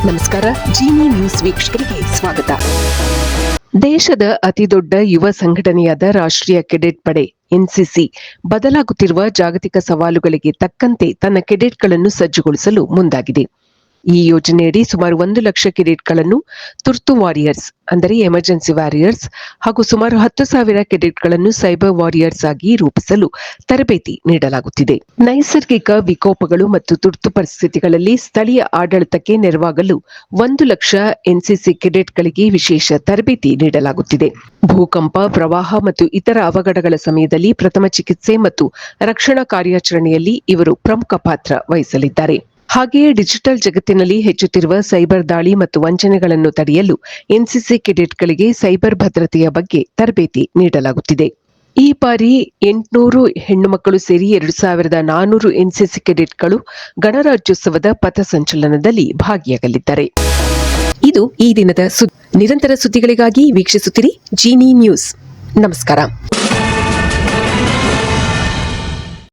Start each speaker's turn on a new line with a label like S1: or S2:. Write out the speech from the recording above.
S1: ನಮಸ್ಕಾರ. ಜಿನಿ ನ್ಯೂಸ್ ವೀಕ್ಷಕರಿಗೆ ಸ್ವಾಗತ. ದೇಶದ ಅತಿದೊಡ್ಡ ಯುವ ಸಂಘಟನೆಯಾದ ರಾಷ್ಟ್ರೀಯ ಕೆಡೆಟ್ ಪಡೆ ಎನ್ಸಿಸಿ ಬದಲಾಗುತ್ತಿರುವ ಜಾಗತಿಕ ಸವಾಲುಗಳಿಗೆ ತಕ್ಕಂತೆ ತನ್ನ ಕೆಡೆಟ್ಗಳನ್ನು ಸಜ್ಜುಗೊಳಿಸಲು ಮುಂದಾಗಿದೆ. ಈ ಯೋಜನೆಯಡಿ ಸುಮಾರು 1 ಲಕ್ಷ ಕೆಡೆಟ್ಗಳನ್ನು ತುರ್ತು ವಾರಿಯರ್ಸ್ ಅಂದರೆ ಎಮರ್ಜೆನ್ಸಿ ವಾರಿಯರ್ಸ್ ಹಾಗೂ ಸುಮಾರು 10,000 ಕೆಡೆಟ್ಗಳನ್ನು ಸೈಬರ್ ವಾರಿಯರ್ಸ್ ಆಗಿ ರೂಪಿಸಲು ತರಬೇತಿ ನೀಡಲಾಗುತ್ತಿದೆ. ನೈಸರ್ಗಿಕ ವಿಕೋಪಗಳು ಮತ್ತು ತುರ್ತು ಪರಿಸ್ಥಿತಿಗಳಲ್ಲಿ ಸ್ಥಳೀಯ ಆಡಳಿತಕ್ಕೆ ನೆರವಾಗಲು 1 ಲಕ್ಷ ಎನ್ಸಿಸಿ ಕೆಡೆಟ್ಗಳಿಗೆ ವಿಶೇಷ ತರಬೇತಿ ನೀಡಲಾಗುತ್ತಿದೆ. ಭೂಕಂಪ, ಪ್ರವಾಹ ಮತ್ತು ಇತರ ಅವಘಡಗಳ ಸಮಯದಲ್ಲಿ ಪ್ರಥಮ ಚಿಕಿತ್ಸೆ ಮತ್ತು ರಕ್ಷಣಾ ಕಾರ್ಯಾಚರಣೆಯಲ್ಲಿ ಇವರು ಪ್ರಮುಖ ಪಾತ್ರ ವಹಿಸಲಿದ್ದಾರೆ. ಹಾಗೆಯೇ ಡಿಜಿಟಲ್ ಜಗತ್ತಿನಲ್ಲಿ ಹೆಚ್ಚುತ್ತಿರುವ ಸೈಬರ್ ದಾಳಿ ಮತ್ತು ವಂಚನೆಗಳನ್ನು ತಡೆಯಲು ಎನ್ಸಿಸಿ ಕೆಡೆಟ್ಗಳಿಗೆ ಸೈಬರ್ ಭದ್ರತೆಯ ಬಗ್ಗೆ ತರಬೇತಿ ನೀಡಲಾಗುತ್ತಿದೆ. ಈ ಬಾರಿ 800 ಹೆಣ್ಣು ಮಕ್ಕಳು ಸೇರಿ 2,400 ಎನ್ಸಿಸಿ ಕೆಡೆಟ್ಗಳು ಗಣರಾಜ್ಯೋತ್ಸವದ ಪಥಸಂಚಲನದಲ್ಲಿ ಭಾಗಿಯಾಗಲಿದ್ದಾರೆ. ಇದು ಈ ದಿನದ ನಿರಂತರ ಸುದ್ದಿಗಳಿಗಾಗಿ ವೀಕ್ಷಿಸುತ್ತಿರಿ ಜಿನಿ ನ್ಯೂಸ್. ನಮಸ್ಕಾರ.